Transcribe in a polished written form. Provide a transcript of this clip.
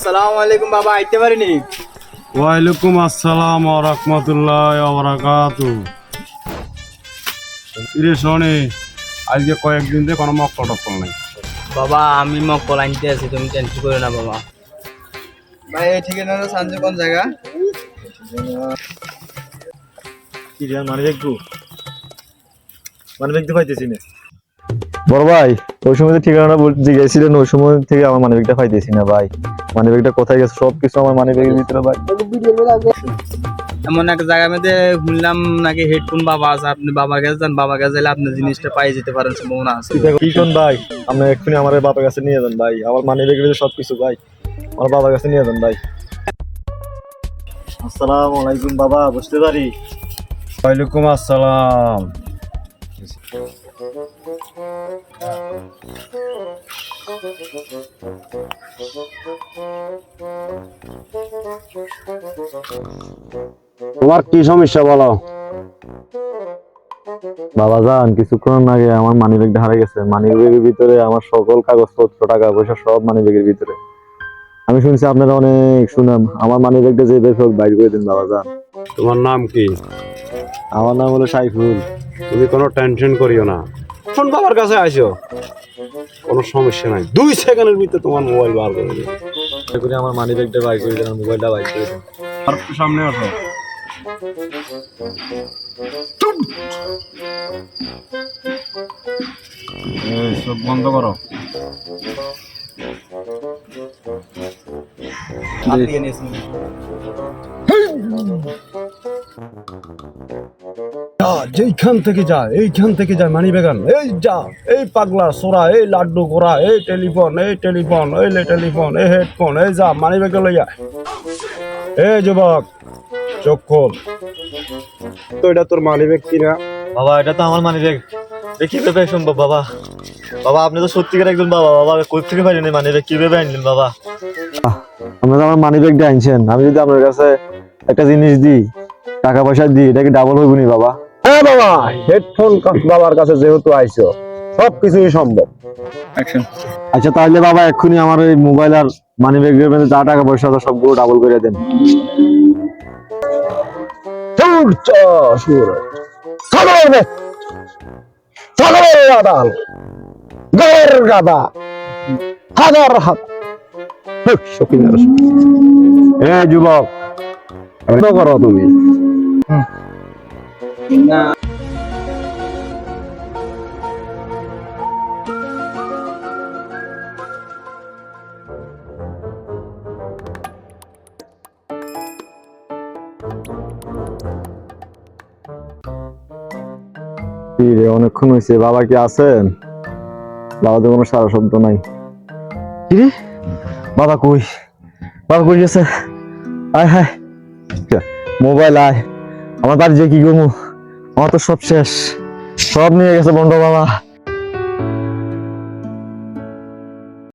আসসালামু আলাইকুম বাবা, আইতে পারিনি। ওয়ালাইকুম আসসালাম ওয়া রাহমাতুল্লাহি ওয়া বারাকাতুহু। ইরে শোনে, আজকে কয়েকদিন থেকে কোনো মক্কল টক্কল নাই। বাবা আমি মক্কল আনতে আছি, তুমি টেনশন করো না বাবা। ভাই এই ঠিকানা হলো সানজু কোন জায়গা? কি রে মানি ব্যাগ মানি ব্যাগ পাইতেছি না বড় ভাই। ওই সময় ঠিকানাটা জিজ্ঞাসিলেন, ওই সময় থেকে আমার মানি ব্যাগটা পাইতেছি না ভাই। মানি ব্যাগটা কোথায় গেছে? সবকিছু আমার মানি ব্যাগের ভিতরে ভাই। এমন এক জায়গার মধ্যে শুনলাম নাকি হেডফোন বাবা আছে, আপনি বাবার কাছে যান, বাবার কাছে গেলে আপনি জিনিসটা পাই যেতে পারেন, সম্ভাবনা আছে। কি কোন ভাই, আপনি এক্ষুনি আমার বাবার কাছে নিয়ে যান ভাই। আমার মানি ব্যাগের ভিতরে সবকিছু ভাই, আমার বাবার কাছে নিয়ে যান ভাই। আসসালামু আলাইকুম বাবা, বুঝতে পারি। ওয়ালাইকুম আসসালাম। তোমার কি সমস্যা বলো? বাবা যান, কিছুক্ষণ আগে আমার মানি ব্যাগটা হারিয়ে গেছে। মানি ব্যাগের ভিতরে আমার সকল কাগজপত্র, টাকা পয়সা সব মানি ব্যাগের ভিতরে। আমি শুনছি আপনারা অনেক সুনাম, আমার মানি ব্যাগটা যে হোক বাইর করে দিন বাবা যান। তোমার নাম কি? আমার নাম হলো সাইফুল। তুমি কোনো টেনশন করিও না, ফোন বাবার কাছে আসো, কোনো সমস্যা নাই। 2 সেকেন্ডের ভিতরে তোমার মোবাইল বার করে দেবে। আমার মানি ব্যাগটা বাইর করে দিন, মোবাইলটা বাইর করে দিন। আর একটু সামনে আসো। সব বন্ধ করো। যেইখান থেকে যা, এইখান থেকে যা মানি বেগান, এই যা, এই পাগলা সোরা, এই লাড্ডু গোড়া, এই টেলিফোন, এই টেলিফোন, এই টেলিফোন, এই হেডফোন, এই যা মানি বেগে লইয়া। এই যুবক চোখ খোল, তো এটা তোর মানি ব্যাগ কিনা? বাবা এটা তো আমার মানি ব্যাগ, কিভাবে সম্ভব বাবা? বাবা আপনি তো সত্যিকার একজন বাবা। বাবা কই থেকে পাইলেন মানি ব্যাগ, কিভাবে আনলেন বাবা? আপনারা আমার মানি ব্যাগটা আনছেন, আমি যদি আপনার কাছে একটা জিনিস দিই, টাকা পয়সা দিই, এটা কি ডাবল হইব নি বাবা? হ্যাঁ বাবা, হেডফোন বাবার কাছে যেহেতু আইছো, সব কিছুই সম্ভব। আচ্ছা তাহলে বাবা এক্ষুনি আমার এই মোবাইল আর মানি ব্যাগের মধ্যে যা টাকা পয়সা আছে সবগুলো ডাবল করে দেন। যুবক করো তুমি। না অনেকক্ষণ হয়েছে, বাবা কি আছেন? বাবা তো কোনো সারা শব্দ নাই। কিরে বাবা কই? বাবা কই গেছে? আয় হায়, মোবাইল আয়, আমার বাড়ি যে কি করবো, আমার তো সব শেষ, সব নিয়ে গেছে বন্ধ বাবা।